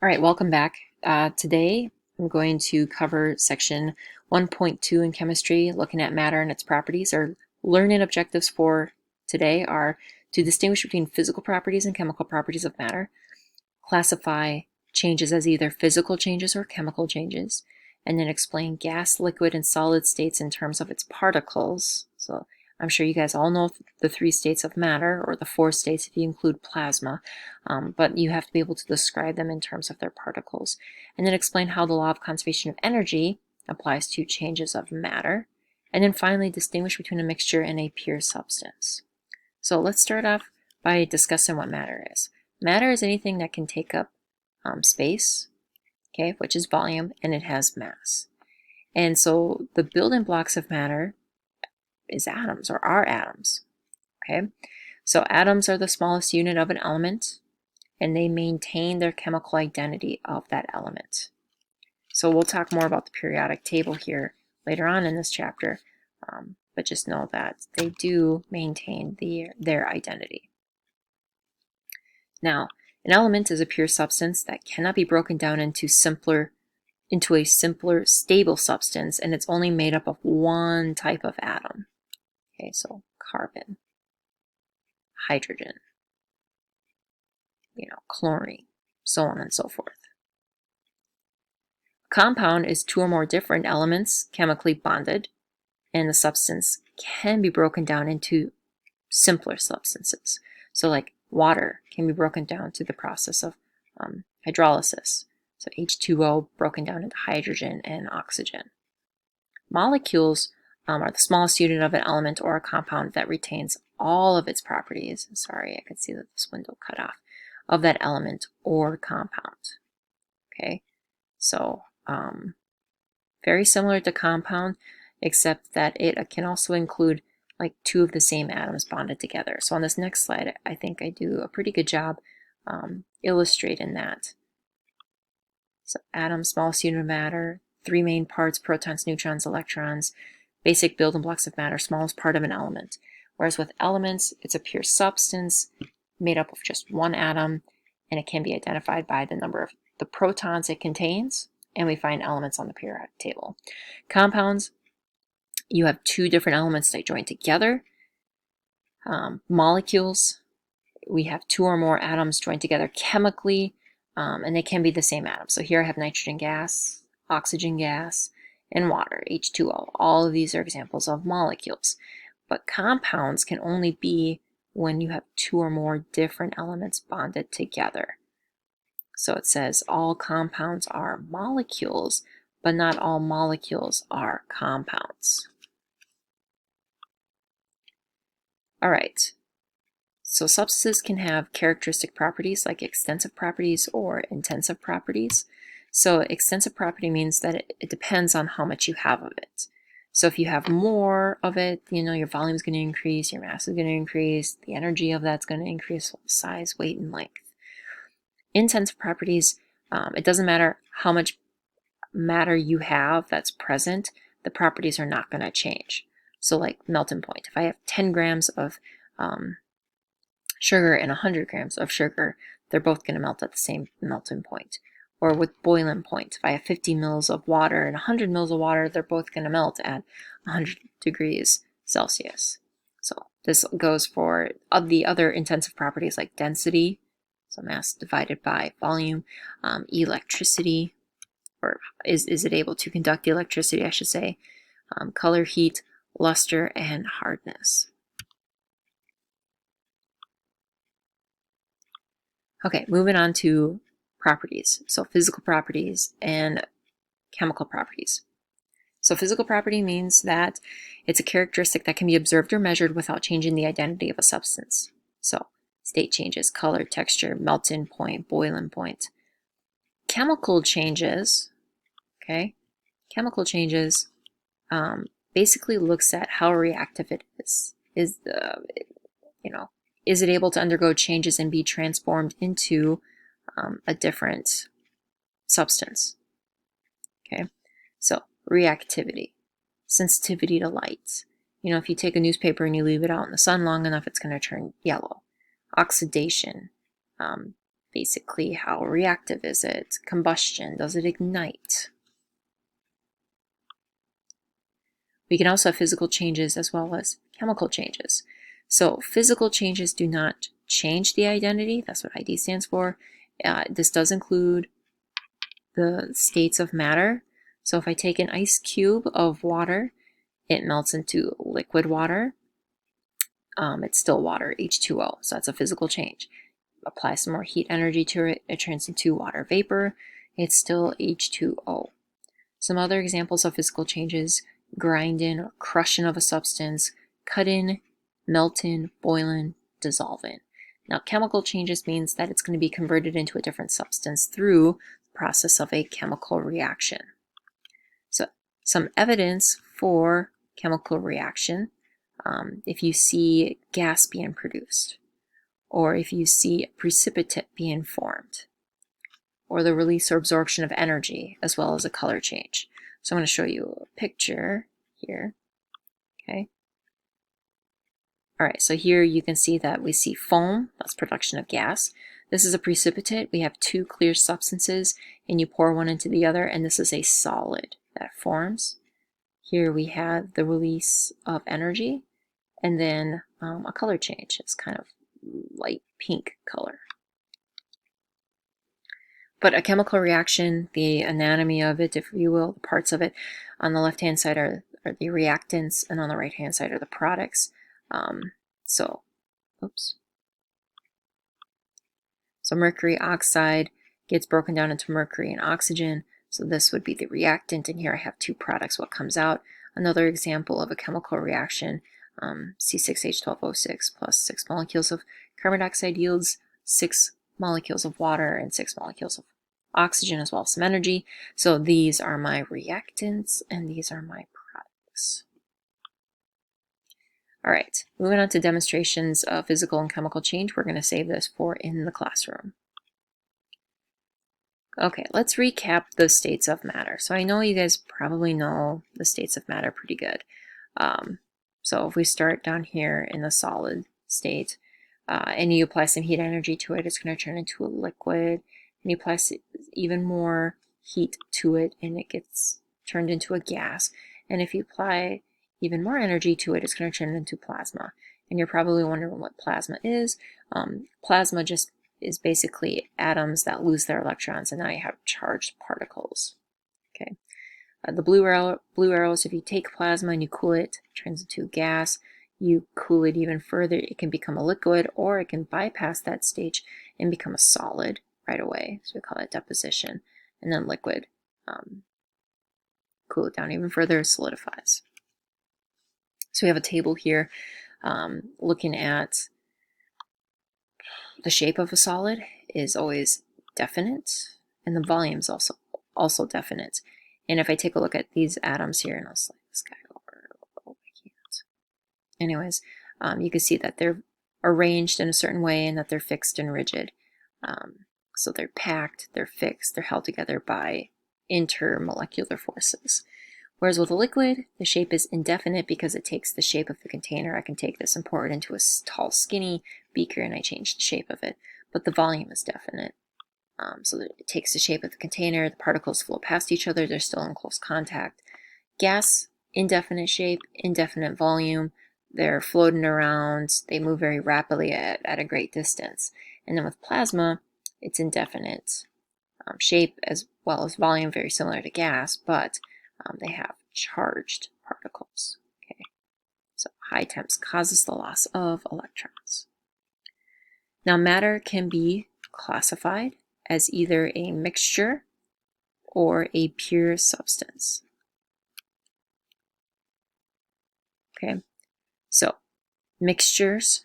All right, welcome back. Today I'm going to cover section 1.2 in chemistry, looking at matter and its properties. Our learning objectives for today are to distinguish between physical properties and chemical properties of matter, classify changes as either physical changes or chemical changes, and then explain gas, liquid, and solid states in terms of its particles. So I'm sure you guys all know the 3 states of matter, or the 4 states if you include plasma, but you have to be able to describe them in terms of their particles. And then explain how the law of conservation of energy applies to changes of matter. And then finally distinguish between a mixture and a pure substance. So let's start off by discussing what matter is. Matter is anything that can take up space, okay, which is volume, and it has mass. And so the building blocks of matter is atoms, or are atoms. Okay, so atoms are the smallest unit of an element, and they maintain their chemical identity of that element. So we'll talk more about the periodic table here later on in this chapter, but just know that they do maintain their identity. Now, an element is a pure substance that cannot be broken down into a simpler, stable substance, and it's only made up of one type of atom. Okay, so carbon, hydrogen, chlorine, so on and so forth. A compound is 2 or more different elements chemically bonded, and the substance can be broken down into simpler substances. So like water can be broken down to the process of hydrolysis. So H2O broken down into hydrogen and oxygen. Molecules are the smallest unit of an element or a compound that retains all of its properties. Sorry, I could see that this window cut off. Of that element or compound. Okay, so very similar to compound, except that it can also include like 2 of the same atoms bonded together. So on this next slide, I think I do a pretty good job illustrating that. So atom, smallest unit of matter, 3 main parts: protons, neutrons, electrons. Basic building blocks of matter, smallest part of an element. Whereas with elements, it's a pure substance made up of just 1 atom, and it can be identified by the number of the protons it contains, and we find elements on the periodic table. Compounds, you have 2 different elements that join together. Molecules, we have 2 or more atoms joined together chemically, and they can be the same atom. So here I have nitrogen gas, oxygen gas, and water, H2O. All of these are examples of molecules. But compounds can only be when you have 2 or more different elements bonded together. So it says all compounds are molecules, but not all molecules are compounds. All right, so substances can have characteristic properties like extensive properties or intensive properties. So extensive property means that it depends on how much you have of it. So if you have more of it, your volume is going to increase, your mass is going to increase, the energy of that's going to increase, size, weight, and length. Intensive properties, it doesn't matter how much matter you have that's present, the properties are not going to change. So like melting point, if I have 10 grams of sugar and 100 grams of sugar, they're both going to melt at the same melting point. Or with boiling point, if I have 50 mils of water and 100 mils of water, they're both going to melt at 100 degrees Celsius. So this goes for the other intensive properties like density, so mass divided by volume, electricity, or is it able to conduct the electricity, I should say, color, heat, luster, and hardness. Okay, moving on to properties. So physical properties and chemical properties. So physical property means that it's a characteristic that can be observed or measured without changing the identity of a substance. So state changes, color, texture, melting point, boiling point. Chemical changes, okay, basically looks at how reactive it is. Is it able to undergo changes and be transformed into a different substance? Okay, so reactivity, sensitivity to light. If you take a newspaper and you leave it out in the sun long enough, it's going to turn yellow. Oxidation, Basically, how reactive is it? Combustion, does it ignite? We can also have physical changes as well as chemical changes. So physical changes do not change the identity. That's what ID stands for. This does include the states of matter. So if I take an ice cube of water, it melts into liquid water. It's still water, H2O, so that's a physical change. Apply some more heat energy to it, it turns into water vapor. It's still H2O. Some other examples of physical changes: grinding or crushing of a substance, cutting, melting, boiling, dissolving. Now, chemical changes means that it's going to be converted into a different substance through the process of a chemical reaction. So, some evidence for chemical reaction: if you see gas being produced, or if you see a precipitate being formed, or the release or absorption of energy, as well as a color change. So I'm going to show you a picture here. Okay. All right, so here you can see that we see foam, that's production of gas. This is a precipitate. We have two clear substances, and you pour one into the other, and this is a solid that forms. Here we have the release of energy, and then a color change. It's kind of light pink color. But a chemical reaction, the anatomy of it, if you will, the parts of it, on the left-hand side are the reactants, and on the right-hand side are the products. So mercury oxide gets broken down into mercury and oxygen. So this would be the reactant, and here I have two products, what comes out. Another example of a chemical reaction, C6H12O6 plus 6 molecules of carbon dioxide yields 6 molecules of water and 6 molecules of oxygen, as well as some energy. So these are my reactants, and these are my products. All right, moving on to demonstrations of physical and chemical change. We're going to save this for in the classroom. Okay, let's recap the states of matter. So I know you guys probably know the states of matter pretty good. So if we start down here in the solid state, and you apply some heat energy to it, it's going to turn into a liquid. And you apply even more heat to it, and it gets turned into a gas. And if you apply even more energy to it, it's going to turn into plasma. And you're probably wondering what plasma is. Plasma just is basically atoms that lose their electrons, and now you have charged particles. Okay. The blue arrows, if you take plasma and you cool it, it turns into gas. You cool it even further, it can become a liquid, or it can bypass that stage and become a solid right away. So we call that deposition. And then liquid, cool it down even further, it solidifies. So we have a table here looking at the shape of a solid is always definite, and the volume is also definite. And if I take a look at these atoms here, and I'll slide this guy over, I can't. Anyways, you can see that they're arranged in a certain way and that they're fixed and rigid. So they're packed, they're fixed, they're held together by intermolecular forces. Whereas with a liquid, the shape is indefinite because it takes the shape of the container. I can take this and pour it into a tall, skinny beaker, and I change the shape of it. But the volume is definite. So that it takes the shape of the container, the particles flow past each other, they're still in close contact. Gas, indefinite shape, indefinite volume, they're floating around, they move very rapidly at a great distance. And then with plasma, it's indefinite shape as well as volume, very similar to gas, but they have charged particles. Okay, so high temps causes the loss of electrons. Now matter can be classified as either a mixture or a pure substance. Okay, so mixtures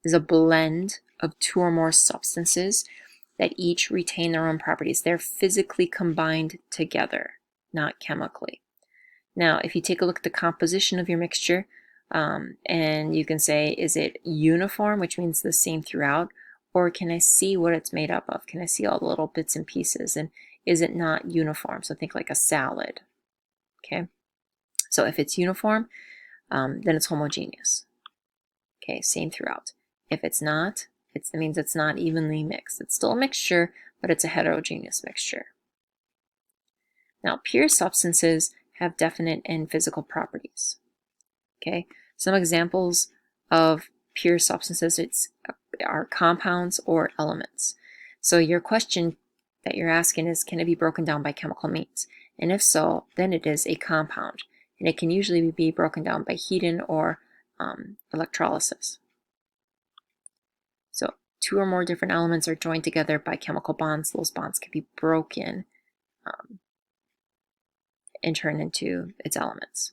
is a blend of two or more substances that each retain their own properties. They're physically combined together, not chemically. Now, if you take a look at the composition of your mixture, and you can say, is it uniform, which means the same throughout, or can I see what it's made up of? Can I see all the little bits and pieces? And is it not uniform? So think like a salad. Okay, so if it's uniform, then it's homogeneous. Okay, same throughout. If it's not, That means it's not evenly mixed. It's still a mixture, but it's a heterogeneous mixture. Now, pure substances have definite and physical properties. Okay, some examples of pure substances are compounds or elements. So your question that you're asking is, can it be broken down by chemical means? And if so, then it is a compound, and it can usually be broken down by heating or electrolysis. So 2 or more different elements are joined together by chemical bonds. Those bonds can be broken and turned into its elements.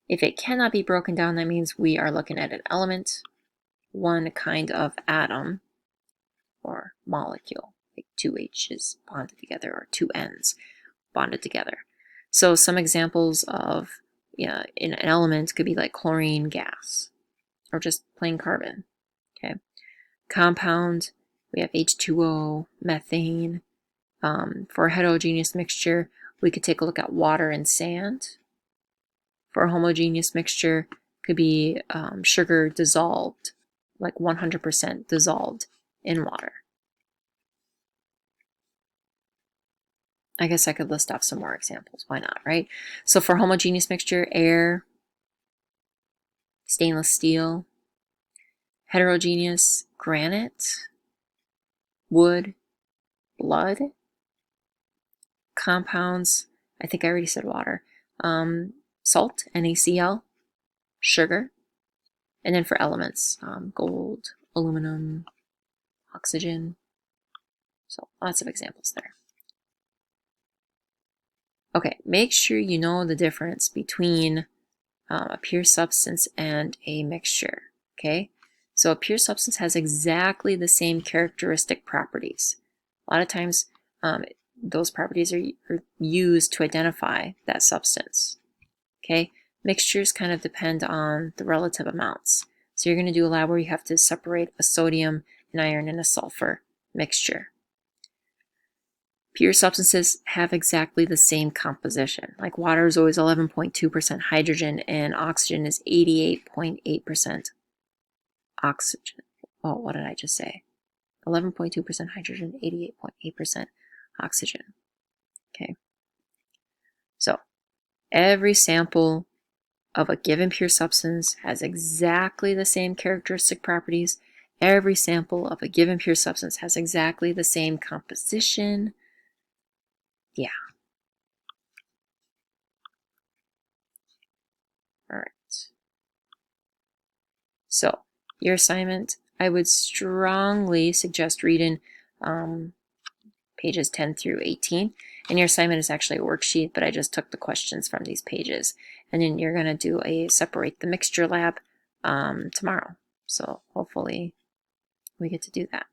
If it cannot be broken down, that means we are looking at an element, one kind of atom or molecule, like 2 H's bonded together or 2 N's bonded together. So some examples of an element could be like chlorine gas or just plain carbon. Okay. Compound, we have H2O, methane. For a heterogeneous mixture, we could take a look at water and sand. For a homogeneous mixture, could be sugar dissolved, like 100% dissolved in water. I guess I could list off some more examples. Why not, right? So for homogeneous mixture, air, stainless steel. Heterogeneous, granite, wood, blood. Compounds, I think I already said water. Salt, NaCl, sugar. And then for elements, gold, aluminum, oxygen. So lots of examples there. Okay, make sure you know the difference between a pure substance and a mixture. Okay, so a pure substance has exactly the same characteristic properties. A lot of times those properties are used to identify that substance. Okay, mixtures kind of depend on the relative amounts. So you're going to do a lab where you have to separate a sodium, an iron, and a sulfur mixture. Pure substances have exactly the same composition. Like water is always 11.2% hydrogen and oxygen is 88.8% oxygen. Oh, what did I just say? 11.2% hydrogen, 88.8% oxygen. Okay. So every sample of a given pure substance has exactly the same characteristic properties. Every sample of a given pure substance has exactly the same composition. Yeah. All right. So your assignment, I would strongly suggest reading pages 10 through 18. And your assignment is actually a worksheet, but I just took the questions from these pages. And then you're going to do a separate the mixture lab tomorrow. So hopefully we get to do that.